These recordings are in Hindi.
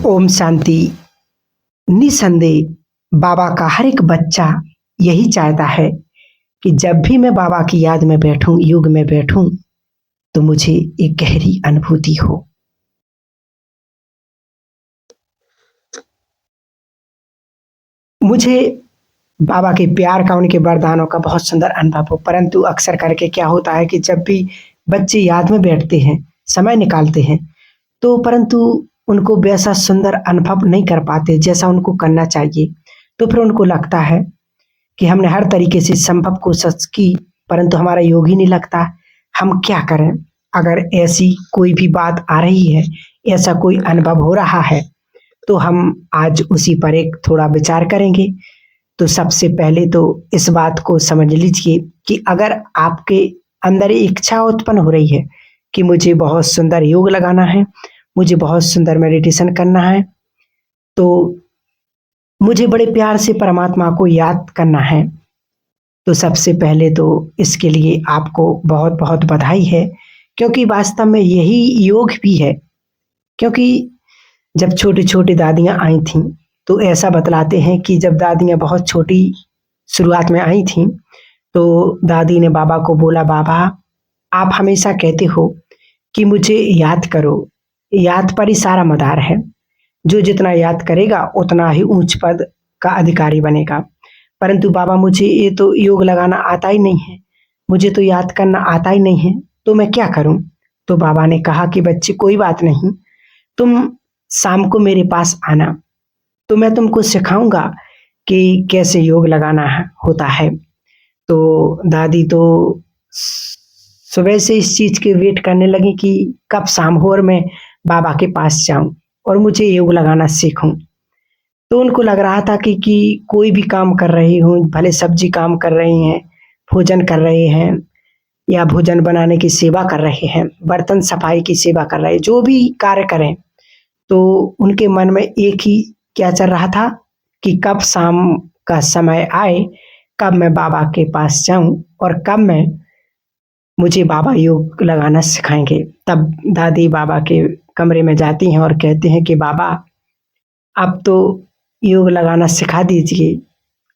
ओम शांति। निसंदेह बाबा का हर एक बच्चा यही चाहता है कि जब भी मैं बाबा की याद में बैठूं, योग में बैठूं, तो मुझे एक गहरी अनुभूति हो। मुझे बाबा के प्यार का, उनके वरदानों का बहुत सुंदर अनुभव हो। परंतु अक्सर करके क्या होता है कि जब भी बच्चे याद में बैठते हैं, समय निकालते हैं, तो परंतु उनको वैसा सुंदर अनुभव नहीं कर पाते जैसा उनको करना चाहिए। तो फिर उनको लगता है कि हमने हर तरीके से संभव कोशिश की, परंतु हमारा योग ही नहीं लगता। हम क्या करें? अगर ऐसी कोई भी बात आ रही है, ऐसा कोई अनुभव हो रहा है, तो हम आज उसी पर एक थोड़ा विचार करेंगे। तो सबसे पहले तो इस बात को समझ लीजिए कि अगर आपके अंदर इच्छा उत्पन्न हो रही है कि मुझे बहुत सुंदर योग लगाना है, मुझे बहुत सुंदर मेडिटेशन करना है, तो मुझे बड़े प्यार से परमात्मा को याद करना है, तो सबसे पहले तो इसके लिए आपको बहुत बहुत बधाई है, क्योंकि वास्तव में यही योग भी है। क्योंकि जब छोटी छोटी दादियाँ आई थीं, तो ऐसा बतलाते हैं कि जब दादियाँ बहुत छोटी शुरुआत में आई थीं, तो दादी ने बाबा को बोला, बाबा आप हमेशा कहते हो कि मुझे याद करो, याद पर ही सारा मदार है। जो जितना याद करेगा उतना ही ऊंच पद का अधिकारी बनेगा। परंतु बाबा मुझे ये तो योग लगाना आता ही नहीं है, मुझे तो याद करना आता ही नहीं है, तो मैं क्या करूं? तो बाबा ने कहा कि बच्चे कोई बात नहीं, तुम शाम को मेरे पास आना, तो मैं तुमको सिखाऊंगा कि कैसे योग लगाना होता है। तो दादी तो सुबह से इस चीज के वेट करने लगी कि कब शाम हो और मैं बाबा के पास जाऊं और मुझे योग लगाना सीखूं। तो उनको लग रहा था कि कोई भी काम कर रही हूँ, भले सब्जी काम कर रही हैं, भोजन कर रहे हैं, या भोजन बनाने की सेवा कर रहे हैं, बर्तन सफाई की सेवा कर रहे हैं, जो भी कार्य करें, तो उनके मन में एक ही क्या चल रहा था कि कब शाम का समय आए, कब मैं बाबा के पास जाऊं और कब मैं मुझे बाबा योग लगाना सिखाएंगे। तब दादी बाबा के कमरे में जाती हैं और कहते हैं कि बाबा अब तो योग लगाना सिखा दीजिए,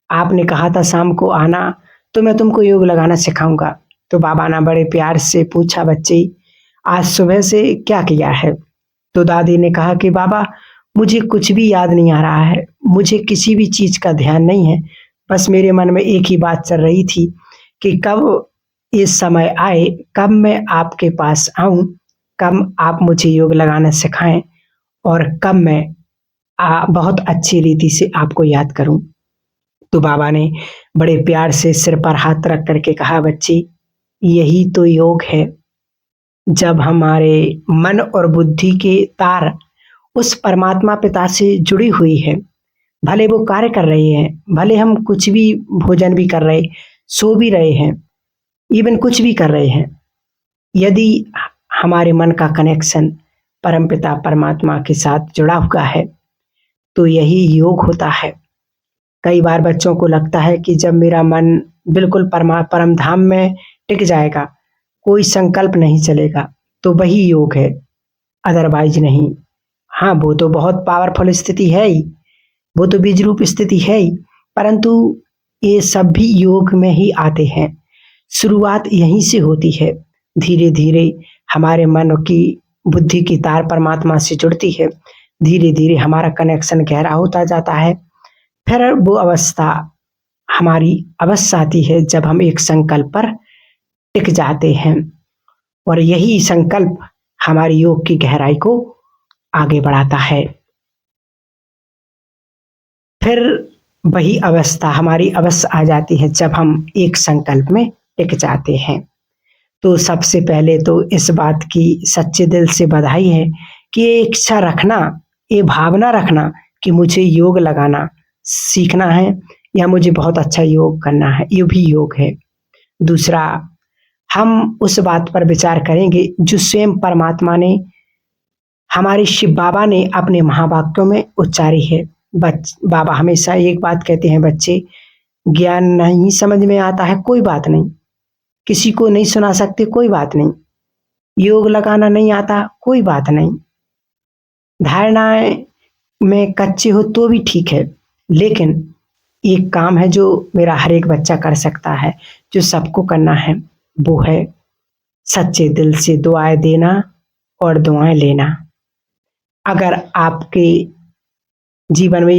आपने कहा था शाम को आना, तो मैं तुमको योग लगाना सिखाऊंगा। तो बाबा ने बड़े प्यार से पूछा, बच्चे आज सुबह से क्या किया है? तो दादी ने कहा कि बाबा मुझे कुछ भी याद नहीं आ रहा है, मुझे किसी भी चीज का ध्यान नहीं है, बस मेरे मन में एक ही बात चल रही थी कि कब इस समय आए, कब मैं आपके पास आऊं, कब आप मुझे योग लगाना सिखाएं और कब मैं बहुत अच्छी रीति से आपको याद करूं। तो बाबा ने बड़े प्यार से सिर पर हाथ रख करके कहा, बच्ची यही तो योग है। जब हमारे मन और बुद्धि के तार उस परमात्मा पिता से जुड़ी हुई है, भले वो कार्य कर रहे हैं, भले हम कुछ भी भोजन भी कर रहे, सो भी रहे हैं, इवन कुछ भी कर रहे हैं, यदि हमारे मन का कनेक्शन परमपिता परमात्मा के साथ जुड़ा हुआ है, तो यही योग होता है। कई बार बच्चों को लगता है कि जब मेरा मन बिल्कुल परम धाम में टिक जाएगा, कोई संकल्प नहीं चलेगा, तो वही योग है, अदरवाइज नहीं। हाँ, वो तो बहुत पावरफुल स्थिति है ही, वो तो बीज रूप स्थिति है ही, परंतु ये सब भी योग में ही आते हैं। शुरुआत यहीं से होती है, धीरे धीरे हमारे मन की बुद्धि की तार परमात्मा से जुड़ती है, धीरे धीरे हमारा कनेक्शन गहरा होता जाता है। फिर वो अवस्था हमारी अवश्य आती है जब हम एक संकल्प पर टिक जाते हैं, और यही संकल्प हमारी योग की गहराई को आगे बढ़ाता है। फिर वही अवस्था हमारी अवश्य आ जाती है जब हम एक संकल्प में टिक जाते हैं। तो सबसे पहले तो इस बात की सच्चे दिल से बधाई है कि ये इच्छा रखना, ये भावना रखना कि मुझे योग लगाना सीखना है या मुझे बहुत अच्छा योग करना है, ये भी योग है। दूसरा, हम उस बात पर विचार करेंगे जो स्वयं परमात्मा ने, हमारे शिव बाबा ने अपने महावाक्यों में उच्चारी है। बाबा हमेशा एक बात कहते हैं, बच्चे ज्ञान नहीं समझ में आता है कोई बात नहीं, किसी को नहीं सुना सकते कोई बात नहीं, योग लगाना नहीं आता कोई बात नहीं, धारणाएं में कच्चे हो तो भी ठीक है, लेकिन एक काम है जो मेरा हर एक बच्चा कर सकता है, जो सबको करना है, वो है सच्चे दिल से दुआएँ देना और दुआएँ लेना। अगर आपके जीवन में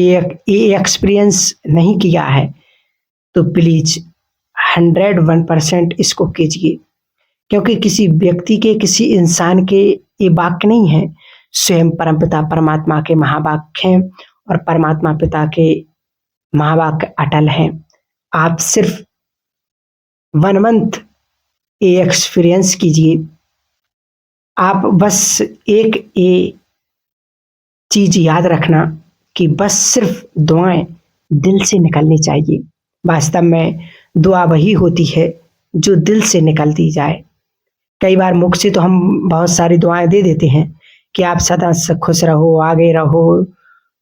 ये एक्सपीरियंस नहीं किया है, तो प्लीज़ 101% इसको कीजिए। क्योंकि किसी व्यक्ति के, किसी इंसान के ये वाक्य नहीं है, स्वयं परमपिता परमात्मा के महावाक्य हैं और परमात्मा पिता के महावाक्य अटल हैं। आप सिर्फ 1 मंथ ये एक्सपीरियंस कीजिए। आप बस एक ये चीज़ याद रखना कि बस सिर्फ दुआएँ दिल से निकलनी चाहिए। वास्तव में दुआ वही होती है जो दिल से निकलती जाए। कई बार मुख से तो हम बहुत सारी दुआएँ दे देते हैं कि आप सदा खुश रहो, आगे रहो,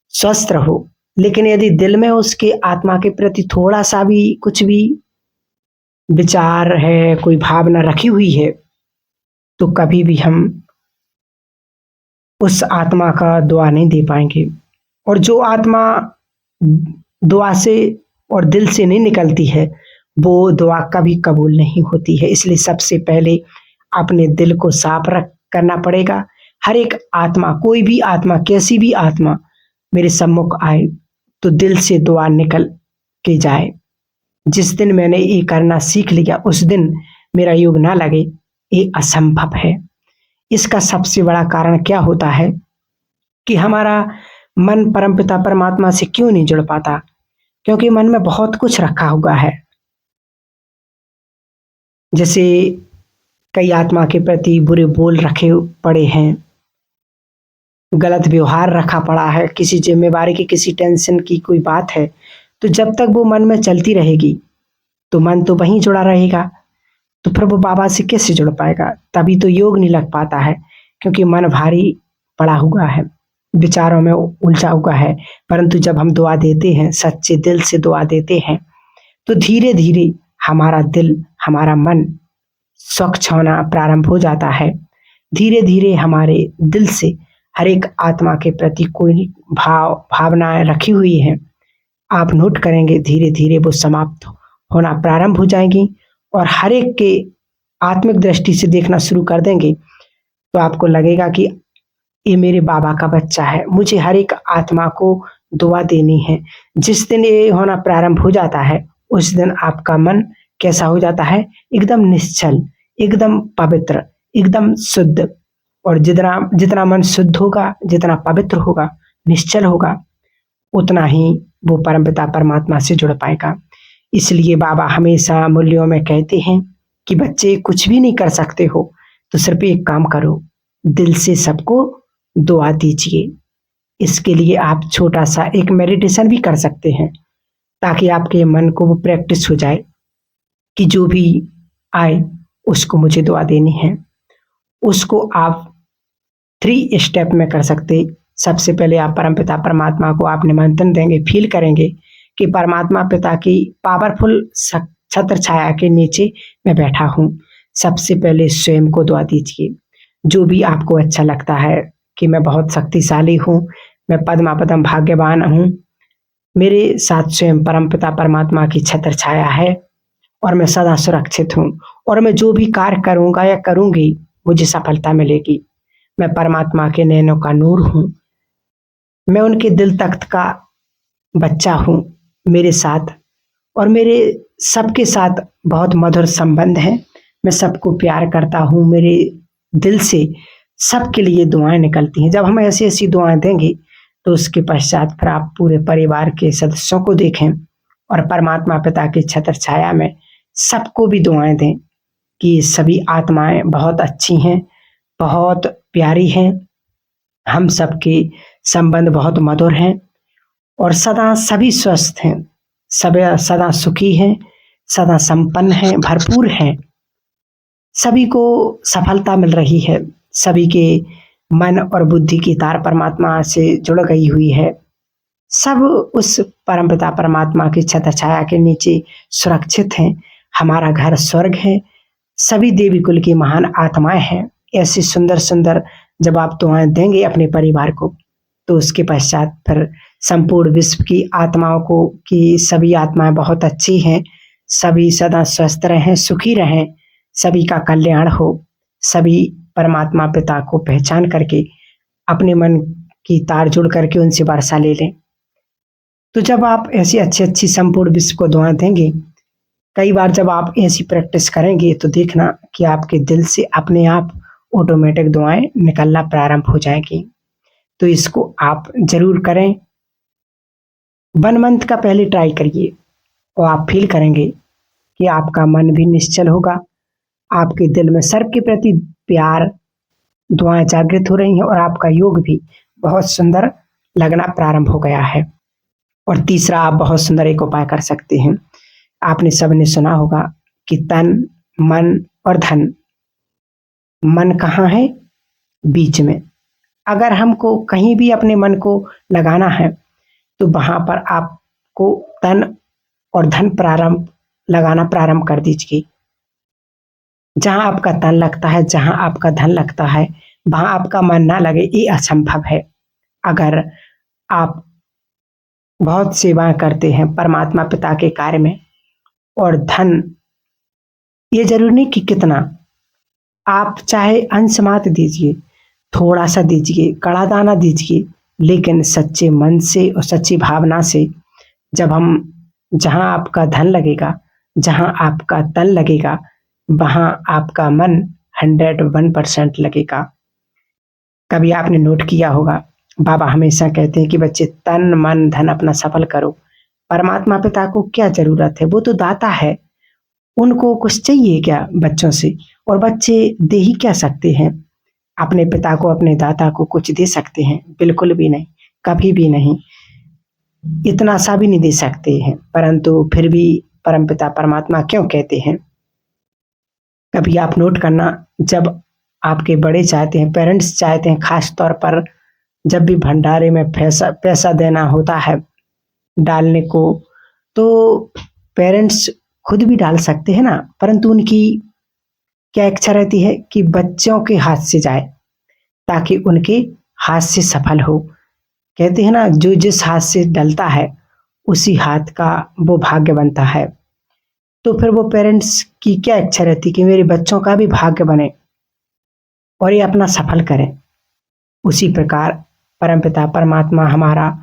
स्वस्थ रहो। लेकिन यदि दिल में उसके आत्मा के प्रति थोड़ा-सा भी कुछ भी विचार है, कोई भावना रखी हुई है, तो कभी भी हम उस आत्मा का दुआ नहीं दे पाएँगे। और जो आत्मा दुआ से और दिल से नहीं निकलती है, वो दुआ कभी कबूल नहीं होती है। इसलिए सबसे पहले अपने दिल को साफ रख करना पड़ेगा। हर एक आत्मा, कोई भी आत्मा, कैसी भी आत्मा मेरे सम्मुख आए, तो दिल से दुआ निकल के जाए। जिस दिन मैंने ये करना सीख लिया, उस दिन मेरा योग ना लगे, ये असंभव है। इसका सबसे बड़ा कारण क्या होता है कि हमारा मन परमपिता परमात्मा से क्यों नहीं जुड़ पाता? क्योंकि मन में बहुत कुछ रखा हुआ है। जैसे कई आत्मा के प्रति बुरे बोल रखे पड़े हैं, गलत व्यवहार रखा पड़ा है, किसी ज़िम्मेवारी की, किसी टेंशन की कोई बात है, तो जब तक वो मन में चलती रहेगी, तो मन तो वहीं जुड़ा रहेगा। तो फिर वो बाबा से कैसे जुड़ पाएगा? तभी तो योग नहीं लग पाता है, क्योंकि मन भारी पड़ा हुआ है, विचारों में उलझा हुआ है। परंतु जब हम दुआ देते हैं, सच्चे दिल से दुआ देते हैं, तो धीरे-धीरे हमारा दिल, हमारा मन स्वच्छ होना प्रारंभ हो जाता है। धीरे-धीरे हमारे दिल से हर एक आत्मा के प्रति कोई भावनाएँ रखी हुई हैं, आप नोट करेंगे धीरे-धीरे वो समाप्त होना प्रारंभ हो जाएँगी और हर एक के आत्मिक दृष्टि से देखना शुरू कर देंगे, तो आपको लगेगा कि ये मेरे बाबा का बच्चा है, मुझे हर एक आत्मा को दुआ देनी है। जिस दिन ये होना प्रारंभ हो जाता है, उस दिन आपका मन कैसा हो जाता है? एकदम निश्चल, एकदम पवित्र, एकदम शुद्ध। और जितना जितना मन शुद्ध होगा, जितना पवित्र होगा, निश्चल होगा, उतना ही वो परमपिता परमात्मा से जुड़ पाएगा। इसलिए बाबा हमेशा मूल्यों में कहते हैं कि बच्चे कुछ भी नहीं कर सकते हो, तो सिर्फ एक काम करो, दिल से सबको दुआ दीजिए। इसके लिए आप छोटा-सा एक मेडिटेशन भी कर सकते हैं, ताकि आपके मन को वो प्रैक्टिस हो जाए कि जो भी आए, उसको मुझे दुआ देनी है। उसको आप 3 स्टेप में कर सकते। सबसे पहले आप परमपिता परमात्मा को आप निमंत्रण देंगे, फ़ील करेंगे कि परमात्मा पिता की पावरफुल छत्र छाया के नीचे मैं बैठा हूँ। सबसे पहले स्वयं को दुआ दीजिए। जो भी आपको अच्छा लगता है कि मैं बहुत शक्तिशाली हूँ, मैं पद्मापदम भाग्यवान हूँ, मेरे साथ स्वयं परमपिता परमात्मा की छत्र छाया है और मैं सदा सुरक्षित हूँ और मैं जो भी कार्य करूँगा या करूँगी, मुझे सफलता मिलेगी। मैं परमात्मा के नैनों का नूर हूँ। मैं उनके दिल तख्त का बच्चा हूँ। मेरे साथ और मेरे सबके साथ बहुत मधुर संबंध है। मैं सबको प्यार करता हूँ। मेरे दिल से सबके लिए दुआएँ निकलती हैं। जब हम ऐसी-ऐसी दुआएँ देंगे, तो उसके पश्चात फिर आप पूरे परिवार के सदस्यों को देखें और परमात्मा पिता की छत्र छाया में सबको भी दुआएँ दें कि सभी आत्माएँ बहुत अच्छी हैं, बहुत प्यारी हैं। हम सबके संबंध बहुत मधुर हैं और सदा सभी स्वस्थ हैं, सदा सुखी हैं, सदा संपन्न हैं, भरपूर हैं। सभी को सफलता मिल रही है, सभी के मन और बुद्धि की तार परमात्मा से जुड़ गई हुई है। सब उस परमपिता परमात्मा की छत्र छाया के नीचे सुरक्षित हैं। हमारा घर स्वर्ग है। सभी देवी कुल की महान आत्माएँ हैं। ऐसी सुंदर-सुंदर जब आप दुआएँ देंगे अपने परिवार को, तो उसके पश्चात फिर संपूर्ण विश्व की आत्माओं को कि सभी आत्माएं बहुत अच्छी हैं, सभी सदा स्वस्थ रहें, सुखी रहें, सभी का कल्याण हो, सभी परमात्मा पिता को पहचान करके अपने मन की तार जुड़ करके उनसे वर्षा ले लें। तो जब आप ऐसी अच्छी-अच्छी संपूर्ण विश्व को दुआएँ देंगे, कई बार जब आप ऐसी प्रैक्टिस करेंगे तो देखना कि आपके दिल से अपने आप ऑटोमेटिक दुआएँ निकलना प्रारंभ हो जाएँगी। तो इसको आप ज़रूर करें। 1 मंथ का पहले ट्राई करिए और आप फ़ील करेंगे कि आपका मन भी निश्चल होगा, आपके दिल में सर्व के प्रति प्यार, दुआएँ जागृत हो रही हैं और आपका योग भी बहुत सुंदर लगना प्रारंभ हो गया है। और तीसरा आप बहुत सुंदर एक उपाय कर सकते हैं। आपने सबने सुना होगा कि तन, मन और धन। मन कहाँ है? बीच में। अगर हमको कहीं भी अपने मन को लगाना है, तो वहाँ पर आपको तन और धन लगाना प्रारंभ कर दीजिए। जहाँ आपका तन लगता है, जहाँ आपका धन लगता है, वहाँ आपका मन ना लगे, ये असंभव है। अगर आप बहुत सेवाएँ करते हैं परमात्मा पिता के कार्य में, और धन, ये ज़रूरी नहीं कि कितना, आप चाहे अंश मात्र दीजिए, थोड़ा-सा दीजिए, कड़ा दाना दीजिए, लेकिन सच्चे मन से और सच्ची भावना से जब हम जहाँ आपका धन लगेगा, जहाँ आपका तन लगेगा, वहाँ आपका मन 101% लगेगा। कभी आपने नोट किया होगा, बाबा हमेशा कहते हैं कि बच्चे तन, मन, धन अपना सफल करो। परमात्मा पिता को क्या ज़रूरत है? वो तो दाता है। उनको कुछ चाहिए क्या बच्चों से? और बच्चे दे ही क्या सकते हैं? अपने पिता को, अपने दाता को कुछ दे सकते हैं? बिल्कुल भी नहीं, कभी भी नहीं। इतना सा भी नहीं दे सकते हैं, परंतु फिर भी परमपिता परमात्मा क्यों कहते हैं? कभी आप नोट करना, जब आपके बड़े चाहते हैं, पेरेंट्स चाहते हैं, खास तौर पर जब भी भंडारे में पैसा पैसा देना होता है डालने को, तो पेरेंट्स खुद भी डाल सकते हैं ना, परंतु उनकी क्या इच्छा रहती है कि बच्चों के हाथ से जाए, ताकि उनके हाथ से सफल हो। कहते हैं ना, जो जिस हाथ से डलता है, उसी हाथ का वो भाग्य बनता है। तो फिर वो पेरेंट्स की क्या इच्छा रहती है कि मेरे बच्चों का भी भाग्य बने और ये अपना सफल करें। उसी प्रकार परमपिता परमात्मा हमारा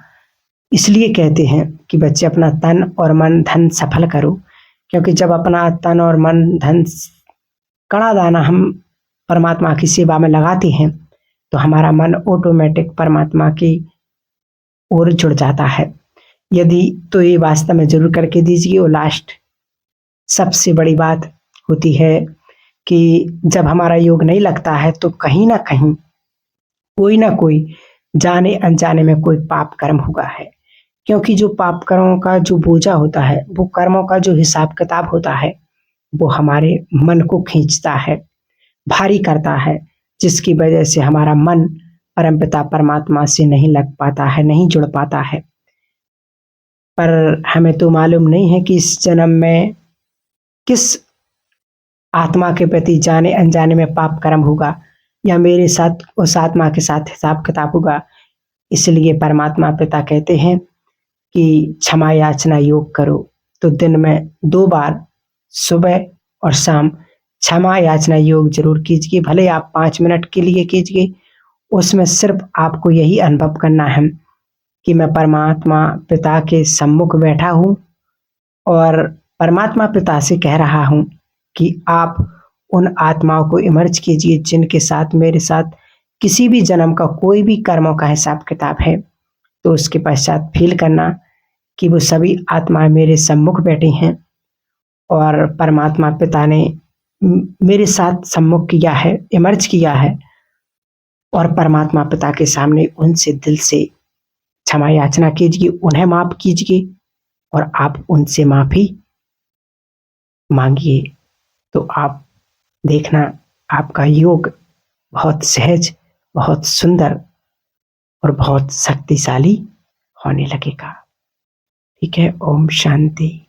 इसलिए कहते हैं कि बच्चे अपना तन और मन धन सफल करो, क्योंकि जब अपना तन और मन धन कड़ा दाना हम परमात्मा की सेवा में लगाते हैं, तो हमारा मन ऑटोमेटिक परमात्मा की ओर जुड़ जाता है। यदि तो ये वास्तव में ज़रूर करके दीजिए। और लास्ट सबसे बड़ी बात होती है कि जब हमारा योग नहीं लगता है, तो कहीं न कहीं कोई न कोई जाने अनजाने में कोई पाप कर्म हुआ है। क्योंकि जो पाप कर्मों का जो बोझा होता है, वो कर्मों का जो हिसाब किताब होता है, वो हमारे मन को खींचता है, भारी करता है, जिसकी वजह से हमारा मन परमपिता परमात्मा से नहीं लग पाता है, नहीं जुड़ पाता है। पर हमें तो मालूम नहीं है कि इस जन्म में किस आत्मा के प्रति जाने अनजाने में पाप कर्म होगा, या मेरे साथ उस आत्मा के साथ हिसाब किताब होगा। इसलिए परमात्मा पिता कहते हैं कि क्षमा याचना योग करो। तो दिन में 2 बार, सुबह और शाम, क्षमा याचना योग जरूर कीजिए। भले आप 5 मिनट के लिए कीजिए। उसमें सिर्फ आपको यही अनुभव करना है कि मैं परमात्मा पिता के सम्मुख बैठा हूँ और परमात्मा पिता से कह रहा हूँ कि आप उन आत्माओं को इमर्ज कीजिए जिनके साथ मेरे साथ किसी भी जन्म का कोई भी कर्मों का हिसाब किताब है। तो उसके पश्चात फील करना कि वो सभी आत्माएं मेरे सम्मुख बैठी हैं और परमात्मा पिता ने मेरे साथ सम्मुख किया है, इमर्ज किया है, और परमात्मा पिता के सामने उनसे दिल से क्षमा याचना कीजिए, उन्हें माफ कीजिए और आप उनसे माफी मांगिए। तो आप देखना, आपका योग बहुत सहज, बहुत सुंदर और बहुत शक्तिशाली होने लगेगा। ठीक है। ओम शांति।